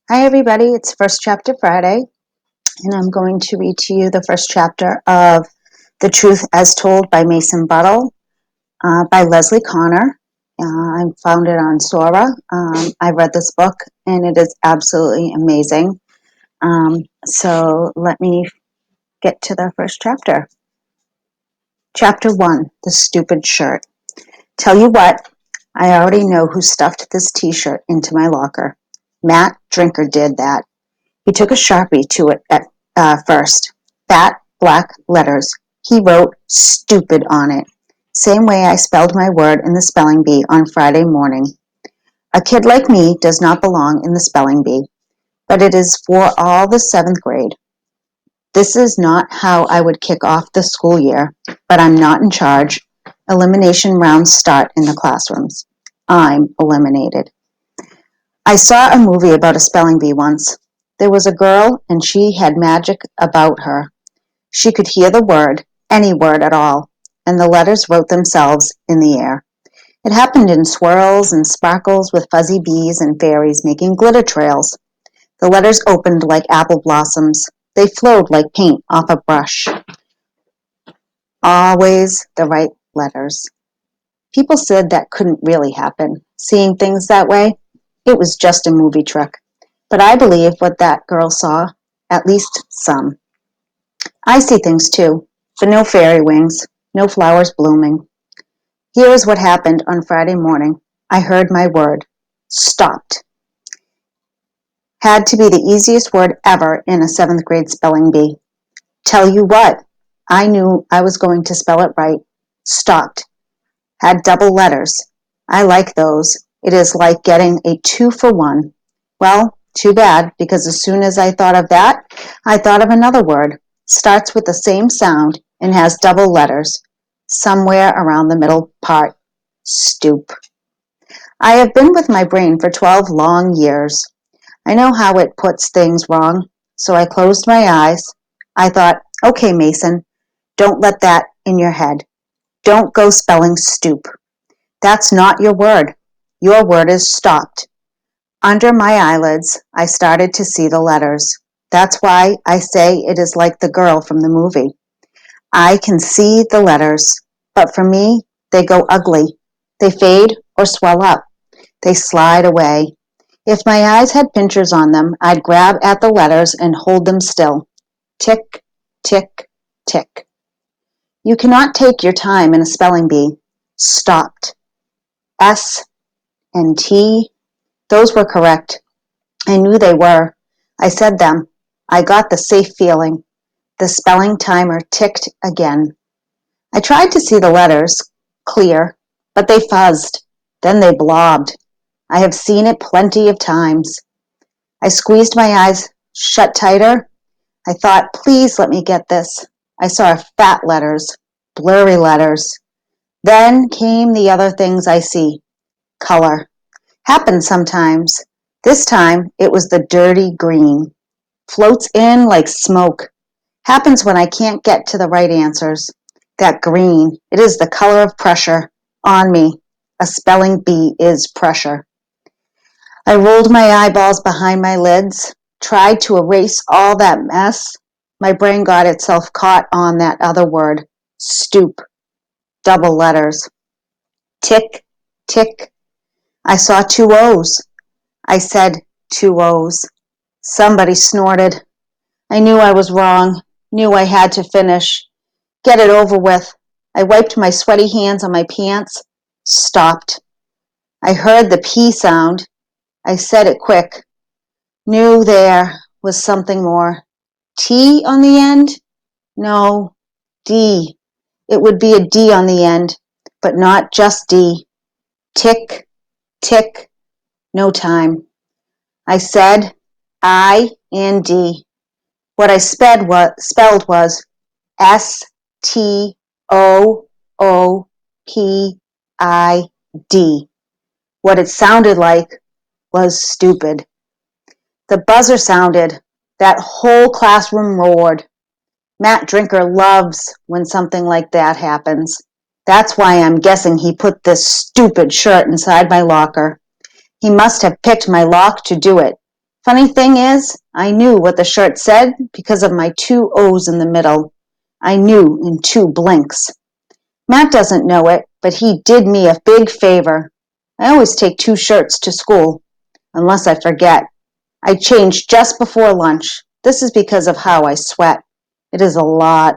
Hi, everybody. It's First Chapter Friday, and I'm going to read to you the first chapter of The Truth as Told by Mason Buttle by Leslie Connor. I found it on Sora. I read this book, and it is absolutely amazing. So let me get to the first chapter. Chapter 1, The Stupid Shirt. Tell you what, I already know who stuffed this t-shirt into my locker. Matt Drinker did that. He took a Sharpie to it at first. Fat, black letters. He wrote stupid on it. Same way I spelled my word in the spelling bee on Friday morning. A kid like me does not belong in the spelling bee, but it is for all the 7th grade. This is not how I would kick off the school year, but I'm not in charge. Elimination rounds start in the classrooms. I'm eliminated. I saw a movie about a spelling bee once. There was a girl, and she had magic about her. She could hear the word, any word at all, and the letters wrote themselves in the air. It happened in swirls and sparkles with fuzzy bees and fairies making glitter trails. The letters opened like apple blossoms. They flowed like paint off a brush. Always the right letters. People said that couldn't really happen. Seeing things that way, it was just a movie trick. But I believe what that girl saw, at least some. I see things too, but no fairy wings, no flowers blooming. Here is what happened on Friday morning. I heard my word. Stopped. Had to be the easiest word ever in a 7th grade spelling bee. Tell you what, I knew I was going to spell it right. Stopped. Had double letters. I like those. It is like getting a 2-for-1. Well, too bad, because as soon as I thought of that, I thought of another word. Starts with the same sound and has double letters. Somewhere around the middle part. Stoop. I have been with my brain for 12 long years. I know how it puts things wrong, so I closed my eyes. I thought, okay, Mason, don't let that in your head. Don't go spelling stoop. That's not your word. Your word is stopped. Under my eyelids, I started to see the letters. That's why I say it is like the girl from the movie. I can see the letters, but for me, they go ugly. They fade or swell up. They slide away. If my eyes had pinchers on them, I'd grab at the letters and hold them still. Tick, tick, tick. You cannot take your time in a spelling bee. Stopped. S and T, those were correct. I knew they were. I said them. I got the safe feeling. The spelling timer ticked again. I tried to see the letters, clear, but they fuzzed. Then they blobbed. I have seen it plenty of times. I squeezed my eyes shut tighter. I thought, please let me get this. I saw fat letters, blurry letters. Then came the other things I see. Color. Happens sometimes. This time it was the dirty green. Floats in like smoke. Happens when I can't get to the right answers. That green, it is the color of pressure. On me. A spelling bee is pressure. I rolled my eyeballs behind my lids, tried to erase all that mess. My brain got itself caught on that other word. Stoop. Double letters. Tick, tick. I saw 2 O's. I said 2 O's. Somebody snorted. I knew I was wrong, knew I had to finish. Get it over with. I wiped my sweaty hands on my pants, stopped. I heard the P sound. I said it quick. Knew there was something more. T on the end? No, D. It would be a D on the end, but not just D. Tick, tick, no time. I said I and D. What I spelled was STOOPID. What it sounded like was stupid. The buzzer sounded. That whole classroom roared. Matt Drinker loves when something like that happens. That's why I'm guessing he put this stupid shirt inside my locker. He must have picked my lock to do it. Funny thing is, I knew what the shirt said because of my two O's in the middle. I knew in two blinks. Matt doesn't know it, but he did me a big favor. I always take two shirts to school, unless I forget. I change just before lunch. This is because of how I sweat. It is a lot.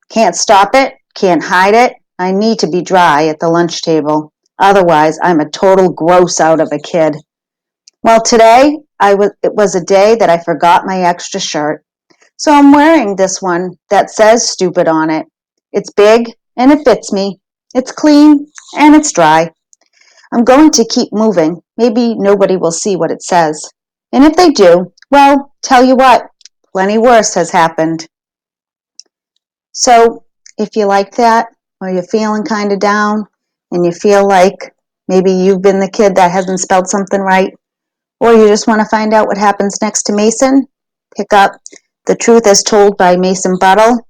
Can't stop it, can't hide it. I need to be dry at the lunch table. Otherwise, I'm a total gross out of a kid. Well, today, it was a day that I forgot my extra shirt. So I'm wearing this one that says stupid on it. It's big and it fits me. It's clean and it's dry. I'm going to keep moving. Maybe nobody will see what it says. And if they do, well, tell you what, plenty worse has happened. So if you like that, or you're feeling kind of down, and you feel like maybe you've been the kid that hasn't spelled something right, or you just want to find out what happens next to Mason, pick up The Truth as Told by Mason Buttle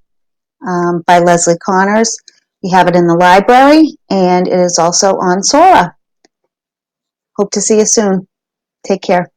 by Leslie Connors. We have it in the library, and it is also on Sora. Hope to see you soon. Take care.